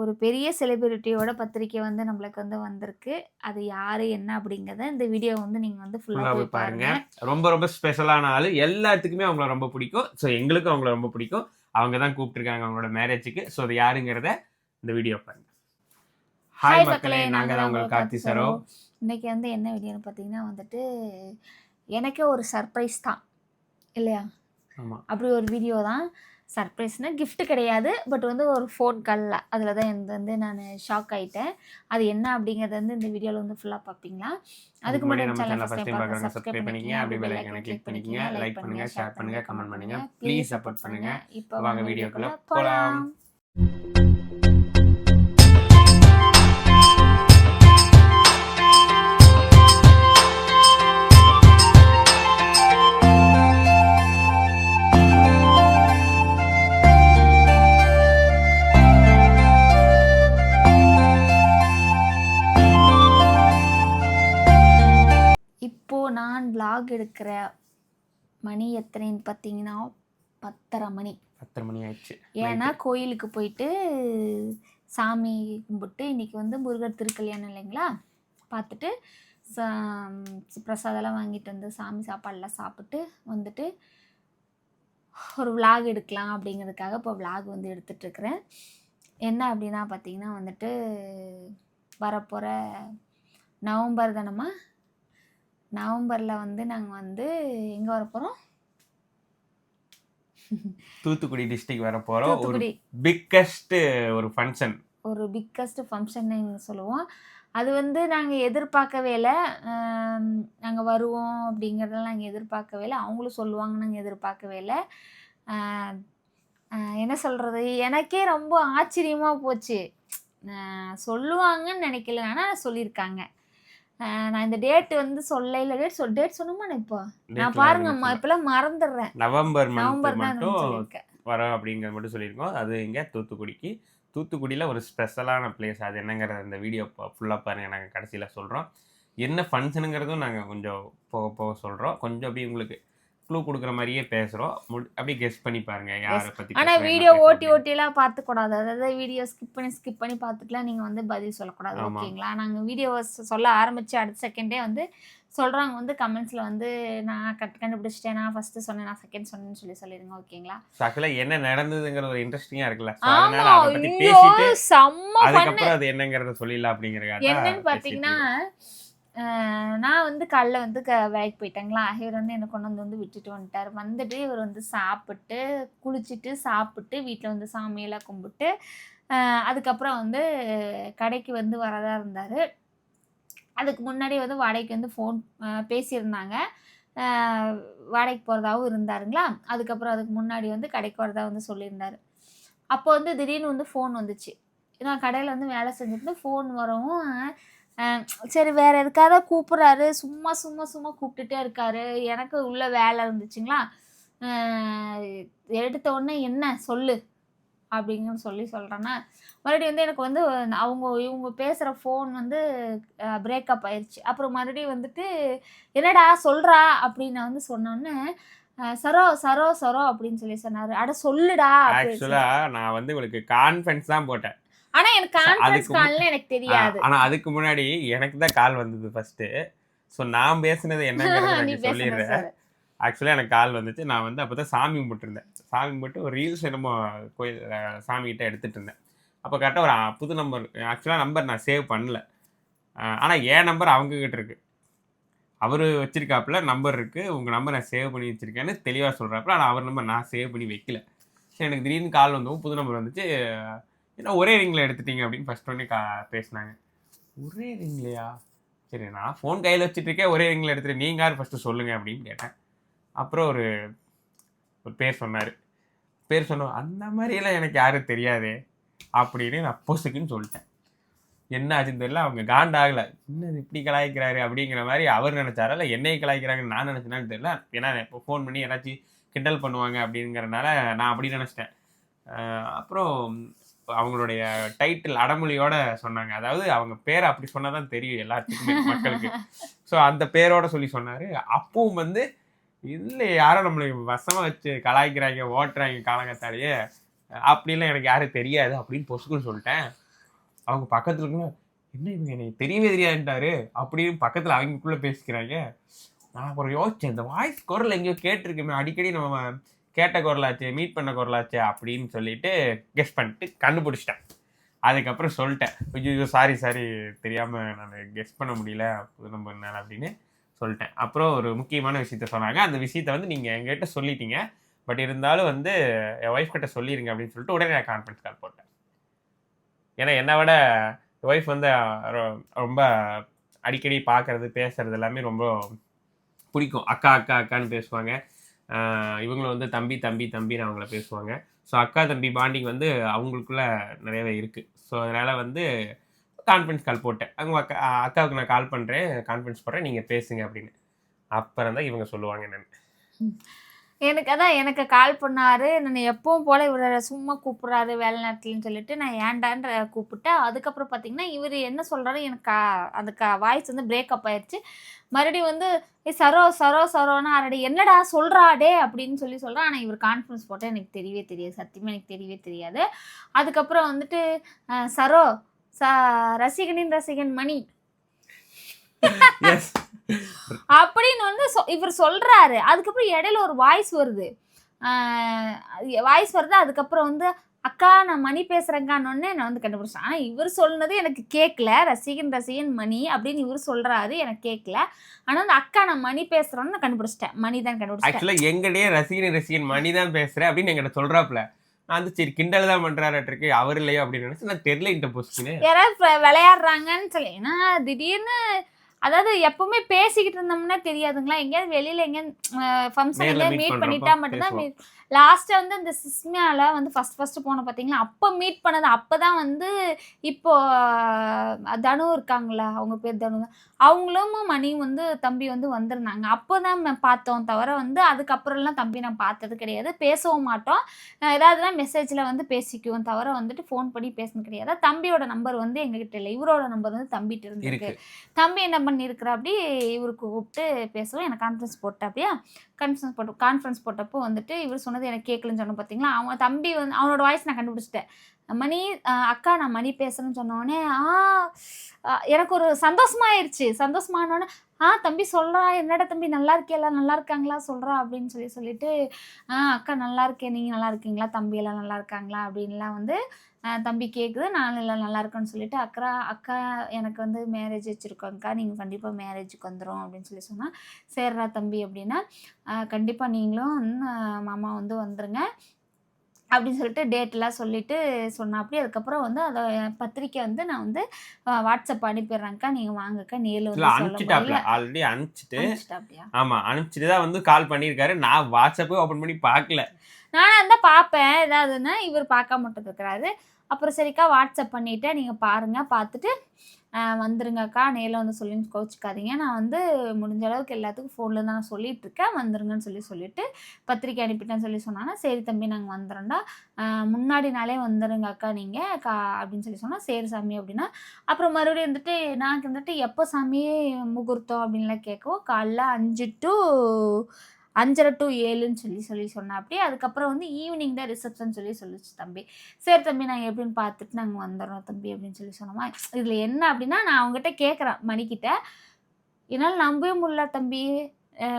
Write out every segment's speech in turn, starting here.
ஒரு பெரிய செலிபிரிட்டியோட பத்திரிக்கை வந்து நம்மளுக்கு வந்து வந்திருக்கு. அது யாரு, என்ன அப்படிங்கிறத இந்த வீடியோ வந்து நீங்க வந்து ஃபுல்லா போய் பாருங்க. ரொம்ப ரொம்ப ஸ்பெஷலான ஆளு. எல்லாத்துக்குமே அவங்கள ரொம்ப பிடிக்கும். ஸோ எங்களுக்கும் அவங்கள ரொம்ப பிடிக்கும். அவங்க தான் கூப்பிட்டுருக்காங்க அவங்களோட மேரேஜுக்கு. ஸோ அது யாருங்கிறத இந்த வீடியோ பாருங்க. ஹாய் மக்களே, நாங்க தான் உங்கள் கார்த்தி சரோ. இன்னைக்கு வந்து என்ன வீடியோன்னு பார்த்தீங்கன்னா வந்துட்டு எனக்கே ஒரு சர்ப்ரைஸ் தான் இல்லையா? ஆமாம், அப்படி ஒரு வீடியோ தான். சர்ப்ரைஸ்னால் கிஃப்ட் கிடையாது, பட் வந்து ஒரு ஃபோன் காலில் அதில் தான் எனக்கு வந்து நான் ஷாக் ஆகிட்டேன். அது என்ன அப்படிங்கிறது வந்து இந்த வீடியோவில் வந்து ஃபுல்லாக பார்ப்பீங்களா? அதுக்கு முன்னாடி நம்ம சேனல் ஃபஸ்ட் டைம் பார்க்க சப்ஸ்கிரைப் பண்ணிக்கங்க, அப்படி பெல் ஐகானை கிளிக் பண்ணிக்கங்க, லைக் பண்ணுங்க, ஷேர் பண்ணுங்க, கமெண்ட் பண்ணுங்க, ப்ளீஸ் சப்போர்ட் பண்ணுங்க. இப்போ வாங்க வீடியோக்குள்ள போகலாம். நான் vlog எடுக்கிற மணி எத்தனைன்னு பார்த்தீங்கன்னா 10:30 மணி. 10:30 மணி ஆயிடுச்சு. ஏன்னா கோயிலுக்கு போயிட்டு சாமி கும்பிட்டு இன்றைக்கி வந்து முருகர் திருக்கல்யாணம் இல்லைங்களா, பார்த்துட்டு பிரசாதெல்லாம் வாங்கிட்டு வந்து சாமி சாப்பாடெல்லாம் சாப்பிட்டு வந்துட்டு ஒரு vlog எடுக்கலாம் அப்படிங்கிறதுக்காக இப்போ vlog வந்து எடுத்துகிட்ருக்குறேன். என்ன அப்படின்னா பார்த்தீங்கன்னா வந்துட்டு வரப்போகிற நவம்பர் தானம்மா, நவம்பரில் வந்து நாங்கள் வந்து எங்கே வரப்போகிறோம்? தூத்துக்குடி டிஸ்ட்ரிக்ட் வரப்போகிறோம். ஒரு பிக்கஸ்ட் ஒரு ஃபங்க்ஷன், ஒரு பிக்கஸ்ட் ஃபங்க்ஷன் சொல்லுவோம். அது வந்து நாங்கள் எதிர்பார்க்கவே இல்லை. நாங்கள் வருவோம் அப்படிங்கிறதெல்லாம் நாங்கள் எதிர்பார்க்கவே இல்லை. அவங்களும் சொல்லுவாங்க, நாங்கள் எதிர்பார்க்கவே இல்லை. என்ன சொல்கிறது, எனக்கே ரொம்ப ஆச்சரியமாக போச்சு. சொல்லுவாங்கன்னு நினைக்கல, ஆனால் சொல்லியிருக்காங்க. நான் இந்த டேட் வந்து சொல்லல. டேட் சொன்னோமா? இப்போ நான் பாருங்கம்மா இப்பெல்லாம் மறந்துடுறேன். நவம்பர் மட்டும் வரோம் அப்படிங்கிறது மட்டும் சொல்லியிருக்கோம். அது இங்கே தூத்துக்குடியில் ஒரு ஸ்பெஷலான பிளேஸ். அது என்னங்கிறத இந்த வீடியோ ஃபுல்லாக பாருங்கள். நாங்கள் கடைசியில் சொல்கிறோம். என்ன ஃபங்க்ஷனுங்கிறதும் நாங்கள் கொஞ்சம் போக போக சொல்கிறோம். கொஞ்சம் அப்படி உங்களுக்கு க்ளூ கொடுக்குற மாதிரியே பேசுகிறோம். அப்படியே கெஸ் பண்ணி பாருங்கள் யாரை பற்றி. ஆனால் வீடியோ ஓட்டிலாம் பார்த்துக்கூடாது. அதாவது வீடியோ ஸ்கிப் பண்ணி பார்த்துட்டுலாம் நீங்கள் வந்து பதில் சொல்லக்கூடாது, ஓகேங்களா? நாங்கள் வீடியோ சொல்ல ஆரம்பித்து அடுத்த செகண்டே வந்து சொல்கிறாங்க வந்து கமெண்ட்ஸில் வந்து நான் கண்டுபிடிச்சிட்டேன், நான் ஃபஸ்ட்டு சொன்னேன், நான் செகண்ட் சொன்னேன்னு சொல்லிடுங்க, ஓகேங்களா? ஆக்சுவலாக என்ன நடந்ததுங்கிற ஒரு இன்ட்ரெஸ்டிங்காக இருக்குல்ல, செம்ம அதுக்கப்புறம் அது என்னங்கிறத சொல்லிடலாம் அப்படிங்கிறதுக்காக. என்னன்னு பார்த்தீங்கன்னா, நான் வந்து காலைல வந்து வேலைக்கு போயிட்டேங்களா, இவர் வந்து என்னை கொண்டு வந்து விட்டுட்டு வந்துட்டார். வந்துட்டு இவர் வந்து சாப்பிட்டு குளிச்சுட்டு சாப்பிட்டு வீட்டில் வந்து சாமியெல்லாம் கும்பிட்டு அதுக்கப்புறம் வந்து கடைக்கு வந்து வரதா இருந்தார். அதுக்கு முன்னாடி வந்து வாடகைக்கு வந்து ஃபோன் பேசியிருந்தாங்க, வாடகைக்கு போகிறதாகவும் இருந்தாருங்களா. அதுக்கப்புறம் அதுக்கு முன்னாடி வந்து கடைக்கு வரதா வந்து சொல்லியிருந்தார். அப்போ வந்து திடீர்னு வந்து ஃபோன் வந்துச்சு. நான் கடையில் வந்து வேலை செஞ்சுட்டு ஃபோன் வரவும் சரி வேறு எதுக்காக கூப்பிட்றாரு, சும்மா கூப்பிட்டுட்டே இருக்காரு. எனக்கு உள்ள வேலை இருந்துச்சுங்களா, எடுத்த உடனே என்ன சொல்லு அப்படிங்கன்னு சொல்கிறேன்னா, மறுபடியும் வந்து எனக்கு வந்து இவங்க பேசுகிற ஃபோன் வந்து பிரேக்கப் ஆயிடுச்சு. அப்புறம் மறுபடியும் வந்துட்டு என்னடா சொல்கிறா அப்படின்னு நான் வந்து சொன்னோன்னே சரோ அப்படின்னு சொன்னார். அட சொல்லுடா. ஆக்சுவலாக நான் வந்து உங்களுக்கு கான்ஃபரன்ஸ் தான் போட்டேன். ஆனா எனக்கு கான்ஃபரன்ஸ் கால்ல எனக்கு தெரியாது. ஆனா அதுக்கு முன்னாடி எனக்கு தான் கால் வந்தது ஃபர்ஸ்ட். ஸோ நான் பேசுனது என்னங்கிறத நான் சொல்லிடுறேன். ஆக்சுவலாக எனக்கு கால் வந்துச்சு. நான் வந்து அப்போ தான் சாமி கும்பிட்டுருந்தேன். சாமி கும்பிட்டு ஒரு ரீல்ஸ் என்னமோ கோயில் சாமிகிட்ட எடுத்துகிட்டு இருந்தேன். அப்போ கரெக்டாக ஒரு புது நம்பர், ஆக்சுவலாக நம்பர் நான் சேவ் பண்ணல. ஆனால் என் நம்பர் அவங்கக்கிட்ட இருக்குது. அவர் வச்சிருக்காப்புல நம்பர் இருக்குது, உங்கள் நம்பர் நான் சேவ் பண்ணி வச்சுருக்கேன்னு தெளிவாக சொல்கிறாப்புல. ஆனால் அவர் நம்பர் நான் சேவ் பண்ணி வைக்கல. சரி, எனக்கு திடீர்னு கால் வந்தவும் புது நம்பர் வந்துச்சு. ஏன்னா ஒரே ரிங்கில் எடுத்துட்டீங்க அப்படின்னு ஃபஸ்ட் ஒன்னே பேசினாங்க. ஒரே ரிங்லையா? சரி, நான் ஃபோன் கையில் வச்சுட்ருக்கேன், ஒரே ரிங்கில் எடுத்துகிட்டு நீங்கள் யார் ஃபஸ்ட்டு சொல்லுங்கள் அப்படின்னு கேட்டேன். அப்புறம் ஒரு பேர் சொன்னார். பேர் சொன்னோம், அந்த மாதிரியெல்லாம் எனக்கு யாரும் தெரியாது அப்படின்னு நான் அப்போசிக்குன்னு சொல்லிட்டேன். என்ன ஆச்சுன்னு தெரியல, அவங்க காண்டாகலை. இன்னும் இப்படி கலாய்க்கிறாரு அப்படிங்கிற மாதிரி அவர் நினச்சாரா, இல்லை என்னையை கலாய்க்கிறாங்கன்னு நான் நினச்சேனான்னு தெரியல. ஏன்னா இப்போ ஃபோன் பண்ணி யாராச்சும் கிண்டல் பண்ணுவாங்க அப்படிங்கிறனால நான் அப்படி நினச்சிட்டேன். அப்புறம் அவங்களுடைய டைட்டில் அடமொழியோட சொன்னாங்க. அதாவது அவங்க பேரை அப்படி சொன்னால் தான் தெரியும் எல்லாத்துக்குமே, மக்களுக்கு. ஸோ அந்த பேரோட சொன்னார். அப்பவும் வந்து இல்லை யாரும் நம்மளை வசமாக வச்சு கலாய்க்கிறாங்க, ஓட்டுறாங்க காலங்கத்தாலேயே, அப்படிலாம் எனக்கு யாரும் தெரியாது அப்படின்னு பொசுக்குன்னு சொல்லிட்டேன். அவங்க பக்கத்துல இருக்கவங்க, என்ன இவங்க எனக்கு தெரியவே தெரியாதுன்ட்டாரு அப்படின்னு பக்கத்துல அவங்களுக்குள்ள பேசிக்கிறாங்க. நான் அப்புறம் யோசிச்சேன், இந்த வாய்ஸ் குரல் எங்கேயோ கேட்டிருக்குமே, அடிக்கடி நம்ம கேட்ட குரலாச்சே, மீட் பண்ண குரலாச்சே அப்படின்னு சொல்லிட்டு கெஸ் பண்ணிட்டு கண்டுபிடிச்சிட்டேன். அதுக்கப்புறம் சொல்லிட்டேன், ஐயோ சாரி தெரியாம நான் கெஸ் பண்ண முடியல புது நம்பர்னால அப்படின்னு சொல்லிட்டேன். அப்புறம் ஒரு முக்கியமான விஷயத்த சொன்னாங்க. அந்த விஷயத்த வந்து நீங்க எங்ககிட்ட சொல்லிட்டீங்க, பட் இருந்தாலும் வந்து என் ஒய்ஃப் கிட்ட சொல்லிருங்க அப்படின்னு சொல்லிட்டு உடனே நான் கான்ஃபரன்ஸ் கால் போட்டேன். ஏன்னா என்னை விட ஒய்ஃப் வந்து ரொம்ப அடிக்கடி பார்க்கறது பேசுறது எல்லாமே ரொம்ப பிடிக்கும். அக்கா அக்கா அக்கான்னு பேசுவாங்க. இவங்களும் வந்து தம்பி தம்பி தம்பின்னு அவங்கள பேசுவாங்க. ஸோ அக்கா தம்பி பாண்டிங் வந்து அவங்களுக்குள்ள நிறையவே இருக்குது. ஸோ அதனால் வந்து கான்ஃபரன்ஸ் கால் போட்டேன். அவங்க அக்காவுக்கு நான் கால் பண்ணுறேன், கான்ஃபரன்ஸ் போடுறேன், நீங்கள் பேசுங்க அப்படின்னு. அப்புறம் தான் இவங்க சொல்லுவாங்க என்னன்னு. எனக்கு கால் பண்ணாரு. நான் எப்பவும் போல இவரை சும்மா கூப்பிட்றாரு வேலை நேரத்துலன்னு சொல்லிட்டு நான் ஏன்டான்ற கூப்பிட்டேன். அதுக்கப்புறம் பார்த்தீங்கன்னா இவர் என்ன சொல்கிறாரு, எனக்கு அந்த வாய்ஸ் வந்து பிரேக்கப் ஆயிடுச்சு. மறுபடியும் வந்து சரோனா அரடி என்னடா சொல்கிறா டே அப்படின்னு சொல்கிறான். ஆனால் இவர் கான்ஃபரன்ஸ் போட்டால் எனக்கு தெரியவே தெரியாது, சத்தியமாக எனக்கு தெரியவே தெரியாது. அதுக்கப்புறம் வந்துட்டு சரோ ரசிகனின் ரசிகன் மணி அப்படின்னு வந்து இவர் சொல்றாரு. அதுக்கப்புறம் இடையில ஒரு வாய்ஸ் வருது. அதுக்கப்புறம் வந்து அக்கா நான் மணி பேசுறேங்கான்னு நான் வந்து கண்டுபிடிச்சேன். ஆனால் இவர் சொன்னது எனக்கு கேட்கல. ரசிகன் மணி அப்படின்னு இவர் சொல்றாரு, எனக்கு கேட்கல. ஆனால் அந்த அக்கா நான் மணி பேசுறேன்னு நான் கண்டுபிடிச்சிட்டேன். மணி தான் கண்டுபிடிச்சேன். ஆக்சுவலாக எங்கடையே ரசிகன் மணி தான் பேசுறேன் அப்படின்னு எங்கிட்ட சொல்றாப்புல. நான் வந்து சரி கிண்டல் தான் பண்றாரு அவர் இல்லையோ அப்படின்னு நினைச்சு நான் தெரியல இந்த பொசிஷனு யாராவது விளையாடுறாங்கன்னு சொல்லி. ஏன்னா திடீர்னு அதாவது எப்பவுமே பேசிக்கிட்டு இருந்தோம்னா தெரியாதுங்களா, எங்கேயாவது வெளியில எங்கேயாவது ஃபங்க்ஷன் எங்கேயாவது மீட் பண்ணிட்டா மட்டும்தான். லாஸ்ட்டாக வந்து இந்த சிஸ்மியால வந்து ஃபர்ஸ்ட் போன பார்த்தீங்களா, அப்போ மீட் பண்ணது. அப்போ தான் வந்து இப்போ தனு இருக்காங்களா, அவங்க பேர் தனு, அவங்களும் மணியும் வந்து தம்பி வந்து வந்திருந்தாங்க. அப்போ தான் பார்த்தோம் தவிர வந்து அதுக்கப்புறம்லாம் தம்பி நான் பார்த்தது கிடையாது. பேசவும் மாட்டோம். ஏதாவதுனா மெசேஜில் வந்து பேசிக்குவோம் தவிர வந்துட்டு ஃபோன் பண்ணி பேசணும் கிடையாது. தம்பியோட நம்பர் வந்து எங்ககிட்ட இல்லை, இவரோட நம்பர் வந்து தம்பிட்டு இருந்திருக்கு. தம்பி என்ன பண்ணியிருக்கிறா அப்படி இவருக்கு கூப்பிட்டு பேசுவோம். எனக்கு கான்ஃபரன்ஸ் போட்டப்போ வந்துட்டு இவர் சொன்னது எனக்கு கேட்கலன்னு சொன்னோம் பார்த்தீங்களா. அவன் தம்பி வந்து அவனோட வாய்ஸ் நான் கண்டுபிடிச்சிட்டேன். மணி அக்கா நான் மணி பேசுகிறேன்னு சொன்னோடனே எனக்கு ஒரு சந்தோஷமானோடனே தம்பி சொல்கிறா, என்னடா தம்பி நல்லா இருக்கேலாம், நல்லா இருக்காங்களா சொல்கிறா அப்படின்னு சொல்லிட்டு அக்கா நல்லா இருக்கேன், நீங்கள் நல்லா இருக்கீங்களா, தம்பியெல்லாம் நல்லா இருக்காங்களா அப்படின்லாம் வந்து தம்பி கேட்குது. நான் எல்லாம் நல்லா இருக்கேன்னு சொல்லிட்டு அக்கா எனக்கு வந்து மேரேஜ் வச்சுருக்கோங்க்கா, நீங்கள் கண்டிப்பாக மேரேஜுக்கு வந்துடும் அப்படின்னு சொன்னால், சரிடா தம்பி அப்படின்னா கண்டிப்பாக நீங்களும் மாமா வந்து வந்துருங்க அப்படின்னு சொல்லிட்டு டேட்டெல்லாம் சொல்லிட்டு சொன்னாப்படி. அதுக்கப்புறம் வந்து அதை பத்திரிக்கை வந்து நான் வந்து வாட்ஸ்அப் அனுப்பிடுறேங்க்கா, நீங்கள் வாங்கக்கா நேரில் வந்து அனுப்பிச்சிட்டாப்ல. ஆல்ரெடி அனுப்பிச்சிட்டாப்டியா? ஆமாம், அனுப்பிச்சிட்டு தான் வந்து கால் பண்ணியிருக்காரு. நான் வாட்ஸ்அப்பே ஓப்பன் பண்ணி பார்க்கல. நானும் தான் பார்ப்பேன் ஏதாவதுன்னா, இவர் பார்க்க மட்டும் இருக்கிறாரு. அப்புறம் சரிக்கா வாட்ஸ்அப் பண்ணிவிட்டேன், நீங்கள் பாருங்கள், பார்த்துட்டு வந்துருங்கக்கா நேரில் வந்து சொல்லின்னு கோச்சிக்காதீங்க, நான் வந்து முடிஞ்ச அளவுக்கு எல்லாத்துக்கும் ஃபோனில் தான் நான் சொல்லிகிட்ருக்கேன், வந்துருங்கன்னு சொல்லிட்டு பத்திரிக்கை அனுப்பிட்டேன்னு சொன்னாங்கன்னா, சரி தம்பி நாங்கள் வந்துடுறோம்டா, முன்னாடி நாளே வந்துடுங்க அக்கா நீங்கள் அப்படின்னு சொன்னால், சரி சாமி அப்படின்னா. அப்புறம் மறுபடியும் வந்துட்டு நான் வந்துட்டு எப்போ சாமி முகூர்த்தம் அப்படின்லாம் கேட்கவும், காலைல 5 to 5:30 to 7ன்னு சொல்லி சொன்னாப்படி. அதுக்கப்புறம் வந்து ஈவினிங் தான் ரிசப்ஷன் சொல்லிச்சு தம்பி. சரி தம்பி நாங்கள் எப்படின்னு பார்த்துட்டு நாங்கள் வந்துடுறோம் தம்பி அப்படின்னு சொன்னோமா. இதில் என்ன அப்படின்னா, நான் அவங்ககிட்ட கேட்குறேன் மணிக்கிட்ட, என்னால் நம்பவே முடியல தம்பி,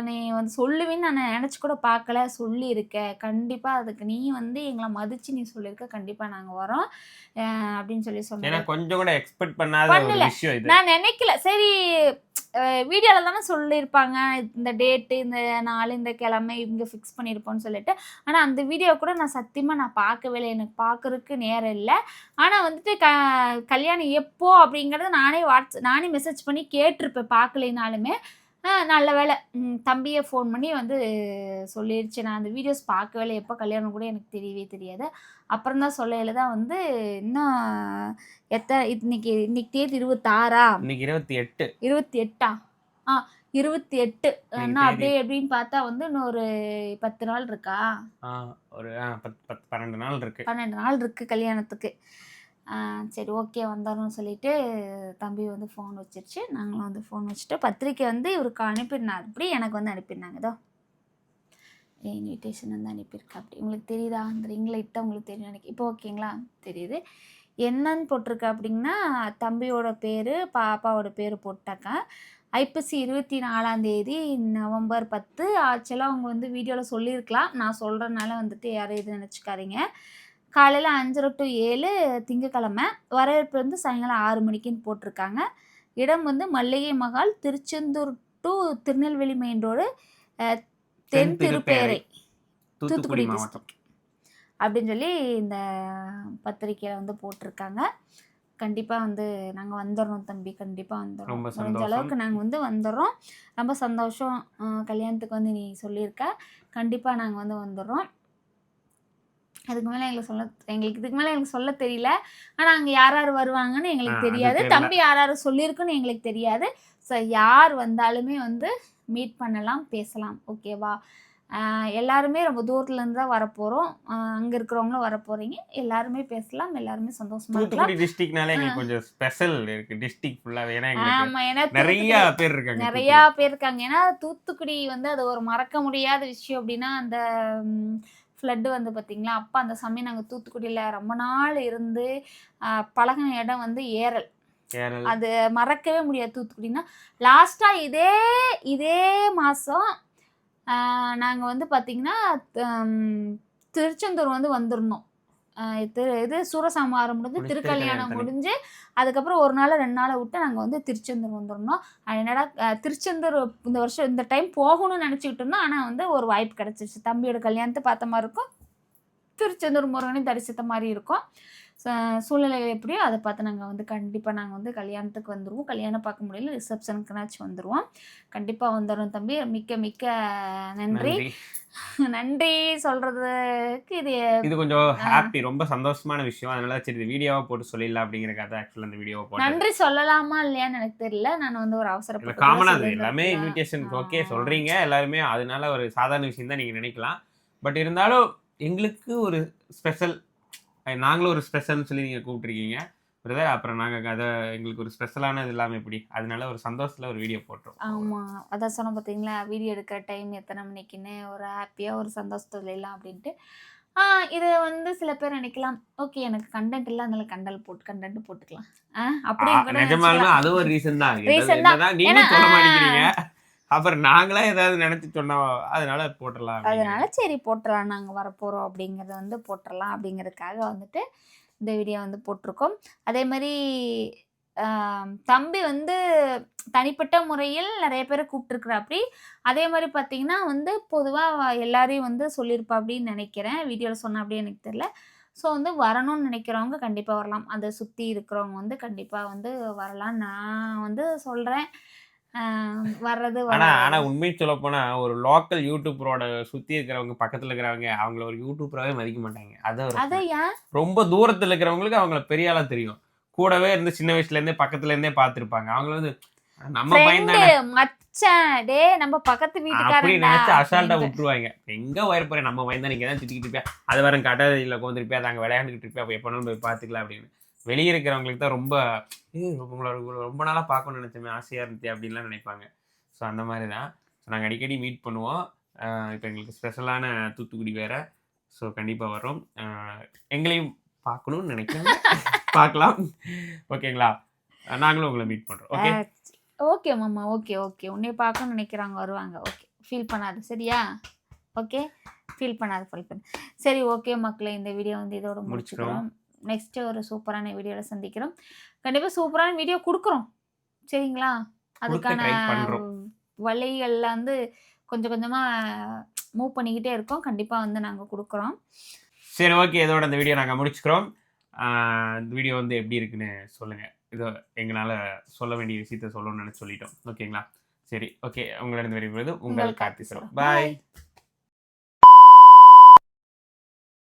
நீ வந்து சொல்லுவேன்னு நான் நினச்சி கூட பார்க்கல, சொல்லியிருக்க கண்டிப்பாக, அதுக்கு நீ வந்து எங்களை மதித்து நீ சொல்லியிருக்க, கண்டிப்பாக நாங்கள் வரோம் அப்படின்னு சொன்னேன். கொஞ்சம் கூட எக்ஸ்பெக்ட் பண்ணல, நான் நினைக்கல. சரி வீடியோவில் தானே சொல்லியிருப்பாங்க இந்த டேட்டு, இந்த நாள், இந்த கிழமை இங்கே ஃபிக்ஸ் பண்ணியிருப்போம்னு சொல்லிட்டு. ஆனால் அந்த வீடியோ கூட நான் சத்தியமாக நான் பார்க்கவே இல்லை, எனக்கு பார்க்குறதுக்கு நேரம் இல்லை. ஆனால் வந்துட்டு கல்யாணம் எப்போ அப்படிங்கிறத நானே மெசேஜ் பண்ணி கேட்டிருப்பேன் பார்க்கலைனாலுமே. நல்ல வேலை தம்பியை ஃபோன் பண்ணி வந்து சொல்லிடுச்சு. நான் அந்த வீடியோஸ் பார்க்கவே இல்லை, எப்போ கல்யாணம் கூட எனக்கு தெரியவே தெரியாது. அப்புறம் தான் சொல்லையில் தான் வந்து இன்னும் இன்னைக்கு தேதி 26ஆ? இன்னைக்கு 28. 28ஆ? 28. இன்னும் அப்படியே எப்படின்னு பார்த்தா வந்து இன்னும் ஒரு 10 நாள் இருக்கா? ஒரு 12 நாள் இருக்கு. 12 நாள் இருக்குது கல்யாணத்துக்கு. சரி ஓகே வந்துடணும்னு சொல்லிட்டு தம்பி வந்து ஃபோன் வச்சிருச்சு. நாங்களும் வந்து ஃபோன் வச்சுட்டு பத்திரிக்கை வந்து இவருக்கு அனுப்பியிருந்தார், அப்படி எனக்கு வந்து அனுப்பியிருந்தாங்க. இதோ இன்விடேஷன் வந்து அனுப்பியிருக்கா. அப்படி உங்களுக்கு தெரியுதா? அந்த ரிங் லைட்டாக உங்களுக்கு தெரியும் நினைக்கிறேன். இப்போ ஓகேங்களா? தெரியுது. என்னன்னு போட்டிருக்கா அப்படின்னா தம்பியோட பேர், பாப்பாவோட பேர் போட்டாக்கா. ஐப்பசி 24 நவம்பர் 10. ஆக்சுவலாக அவங்க வந்து வீடியோவில் சொல்லியிருக்கலாம். நான் சொல்கிறனால வந்துட்டு யாரும் இது நினச்சிக்காதீங்க. காலையில் 5:30 to 7 திங்கக்கிழமை. வரவேற்பு வந்து சாயங்காலம் 6 மணிக்குன்னு போட்டிருக்காங்க. இடம் வந்து Malligai Mahal, Tiruchendur to Tirunelveli main road, Then Thirupperai, Thoothukudi மாவட்டம் டிஸ்ட்ரிக்ட் அப்படின்னு சொல்லி இந்த பத்திரிக்கையில் வந்து போட்டிருக்காங்க. கண்டிப்பாக வந்து நாங்கள் வந்துடுறோம் தம்பி, கண்டிப்பாக வந்துடுறோம். ரொம்ப முடிஞ்ச சந்தோஷம். அளவுக்கு நாங்கள் வந்து வந்துடுறோம். ரொம்ப சந்தோஷம். கல்யாணத்துக்கு வந்து நீ சொல்லியிருக்க. கண்டிப்பாக நாங்கள் வந்து வந்துடுறோம். அதுக்கு மேலே எங்களுக்கு இதுக்கு மேலே எனக்கு சொல்ல தெரியல. ஆனால் அங்கே யார் யார் வருவாங்கன்னு எங்களுக்கு அது தெரியாது. தெரியல. தம்பி யார் யார் சொல்லியிருக்குன்னு எங்களுக்கு தெரியாது. ஸோ யார் வந்தாலுமே வந்து மீட் பண்ணலாம், பேசலாம். ஓகேவா? எல்லாருமே ரொம்ப தூரத்துலேருந்து தான் வரப்போகிறோம். அங்கே இருக்கிறவங்களும் வரப்போகிறீங்க. எல்லாருமே பேசலாம், எல்லாருமே சந்தோஷமா இருக்கலாம். தூத்துக்குடி டிஸ்ட்ரிக்ட்னாலே எங்களுக்கு கொஞ்சம் ஸ்பெஷல் இருக்கு டிஸ்ட்ரிக்ட் ஃபுல்லாவே. ஏன்னா எங்களுக்கு ஆமாம், ஏன்னா நிறைய பேர் இருக்காங்க. நிறையா பேர் இருக்காங்க. ஏன்னா தூத்துக்குடி வந்து அது ஒரு மறக்க முடியாத விஷயம். அப்படின்னா அந்த ஃப்ளட்டு வந்து பார்த்திங்களா, அப்போ அந்த சமயம் நாங்கள் தூத்துக்குடியில் ரொம்ப நாள் இருந்து பழகின இடம் வந்து ஏரல். அது மறக்கவே முடியாது. தூத்துக்குடினா லாஸ்ட்டாக இதே மாதம் நாங்கள் வந்து பார்த்திங்கன்னா திருச்செந்தூர் வந்து வந்திருந்தோம். இது சூரசம்ஹாரம் முடிஞ்சு திருக்கல்யாணம் முடிஞ்சு அதுக்கப்புறம் 1 நாள் 2 நாளை விட்டு நாங்கள் வந்து திருச்செந்தூர் வந்துருந்தோம். என்னடா திருச்செந்தூர் இந்த வருஷம் இந்த டைம் போகணும்னு நினச்சிக்கிட்டு இருந்தோம். ஆனால் வந்து ஒரு வாய்ப்பு கிடச்சிருச்சு. தம்பியோட கல்யாணத்தை பார்த்த மாதிரி இருக்கும், திருச்செந்தூர் முருகனை தரிசித்த மாதிரி இருக்கும். சூழ்நிலைகள் எப்படியோ அதை பார்த்து நாங்கள் வந்து கண்டிப்பாக நாங்கள் வந்து கல்யாணத்துக்கு வந்துடுவோம். கல்யாணம் பார்க்க முடியல, ரிசப்ஷனுக்குனாச்சும் வந்துடுவோம். கண்டிப்பாக வந்துடும் தம்பி. மிக்க மிக்க நன்றி. நன்றி சொல்கிறதுக்கு இது கொஞ்சம் ஹாப்பி, ரொம்ப சந்தோஷமான விஷயம். அதனால சரி வீடியோவாக போட்டு சொல்லிடலாம் அப்படிங்கிறக்காக ஆக்சுவலாக அந்த வீடியோவை போட்டு. நன்றி சொல்லலாமா இல்லையான்னு எனக்கு தெரியல. நான் வந்து ஒரு அவசரப்பட்டு காமனாக அது எல்லாமே இன்விடேஷன் ஓகே சொல்கிறீங்க எல்லாருமே, அதனால ஒரு சாதாரண விஷயம் தான் நீங்கள் நினைக்கலாம். பட் இருந்தாலும் எங்களுக்கு ஒரு ஸ்பெஷல், நாங்களும் ஒரு ஸ்பெஷல்னு சொல்லி நீங்கள் கூப்பிட்ருக்கீங்க பிரதர். அப்புறம் நாங்கள் அதை எங்களுக்கு ஒரு ஸ்பெஷலானது இல்லாமல் எப்படி, அதனால ஒரு சந்தோஷத்தில் ஒரு வீடியோ போட்டோம். ஆமாம், அதான் சொன்ன பார்த்தீங்களா, வீடியோ எடுக்கிற டைம் எத்தனை மணிக்குன்னு ஒரு ஹாப்பியாக ஒரு சந்தோஷத்தில் எல்லாம் அப்படின்ட்டு. இது வந்து சில பேர் நினைக்கலாம், ஓகே எனக்கு கண்டென்ட் இல்லை அதனால கண்டென்ட் போட்டுக்கலாம் அப்படின்னு. நிஜமாலுமே அது ஒரு ரீசன் தான். நீங்க சொல்ல மாட்டேங்கிறீங்க, அப்புறம் நாங்களே ஏதாவது நினைச்சு சொன்னோம், அதனால போட்டுடலாம். அதனால சரி போட்டுடலாம், நாங்கள் வரப்போகிறோம் அப்படிங்கிறத வந்து போட்டுடலாம் அப்படிங்கிறதுக்காக வந்துட்டு இந்த வீடியோ வந்து போட்டிருக்கோம். அதே மாதிரி தம்பி வந்து தனிப்பட்ட முறையில் நிறைய பேரை கூப்பிட்டுருக்குறாப்படி. அதே மாதிரி பார்த்தீங்கன்னா வந்து பொதுவாக எல்லாரையும் வந்து சொல்லியிருப்பா அப்படின்னு நினைக்கிறேன். வீடியோவில் சொன்ன அப்படி எனக்கு தெரியல. ஸோ வந்து வரணும்னு நினைக்கிறவங்க கண்டிப்பாக வரலாம். அதை சுற்றி இருக்கிறவங்க வந்து கண்டிப்பாக வந்து வரலாம். நான் வந்து சொல்கிறேன் வர்றது. ஆனா உண்மையை சொல்ல போனா ஒரு லோக்கல் யூடியூபரோட சுத்தி இருக்கிறவங்க பக்கத்துல இருக்கிறவங்க அவங்கள ஒரு யூடியூபராகவே மதிக்க மாட்டாங்க. அதான் ரொம்ப தூரத்துல இருக்கிறவங்களுக்கு அவங்கள பெரிய ஆளா தெரியும். கூடவே இருந்து சின்ன வயசுல இருந்தே பக்கத்துல இருந்தே பார்த்திருப்பாங்க. அவங்கள வந்து நம்ம பையன் நம்ம பக்கத்து வீட்டுக்காரங்க அப்படி நினைச்சு அசால்ட்டா விட்டுருவாங்க. எங்க வயற்போறேன் நம்ம பையன் தான், நீங்க தான் திட்டிக்கிட்டு இருப்பியா, அது வர கட்டாதில உட்காந்துருப்பியா, அங்கே விளையாண்டுக்கிட்டு இருப்பியா, அப்போ எப்போ போய் பார்த்துக்கலாம் அப்படின்னு. வெளியே இருக்கிறவங்களுக்கு தான் ரொம்ப ரொம்ப நாளாக பார்க்கணும்னு நினச்சோமே, ஆசையாக இருந்துச்சு அப்படின்லாம் நினைப்பாங்க. ஸோ அந்த மாதிரி தான். ஸோ நாங்கள் அடிக்கடி மீட் பண்ணுவோம். இப்போ எங்களுக்கு ஸ்பெஷலான தூத்துக்குடி வேறு. ஸோ கண்டிப்பாக வரோம். எங்களையும் பார்க்கணும்னு நினைக்கிறேன், பார்க்கலாம். ஓகேங்களா? நாங்களும் உங்களை மீட் பண்ணுறோம். ஓகே ஓகே மாமா, ஓகே ஓகே. உன்னைய பார்க்கணும்னு நினைக்கிறாங்க, வருவாங்க. ஓகே, ஃபீல் பண்ணாது சரியா? ஓகே, ஃபீல் பண்ணாது. சரி ஓகே மக்களே, இந்த வீடியோ வந்து இதோட முடிச்சுக்கிறோம். நெக்ஸ்ட்டு ஒரு சூப்பரான வீடியோவில் சந்திக்கிறோம். கண்டிப்பாக சூப்பரான வீடியோ கொடுக்குறோம் சரிங்களா? அதுக்கான வழிகளில் வந்து கொஞ்சம் கொஞ்சமாக மூவ் பண்ணிக்கிட்டே இருக்கோம். கண்டிப்பாக வந்து நாங்கள் கொடுக்குறோம். சரி ஓகே, இதோட இந்த வீடியோ நாங்கள் முடிச்சுக்கிறோம். இந்த வீடியோ வந்து எப்படி இருக்குன்னு சொல்லுங்கள். இதோ எங்களால் சொல்ல வேண்டிய விஷயத்த சொல்லணும்னு சொல்லிட்டோம். ஓகேங்களா? சரி ஓகே, உங்களிடம் வருவது உங்கள் கார்த்தி சார். பாய்.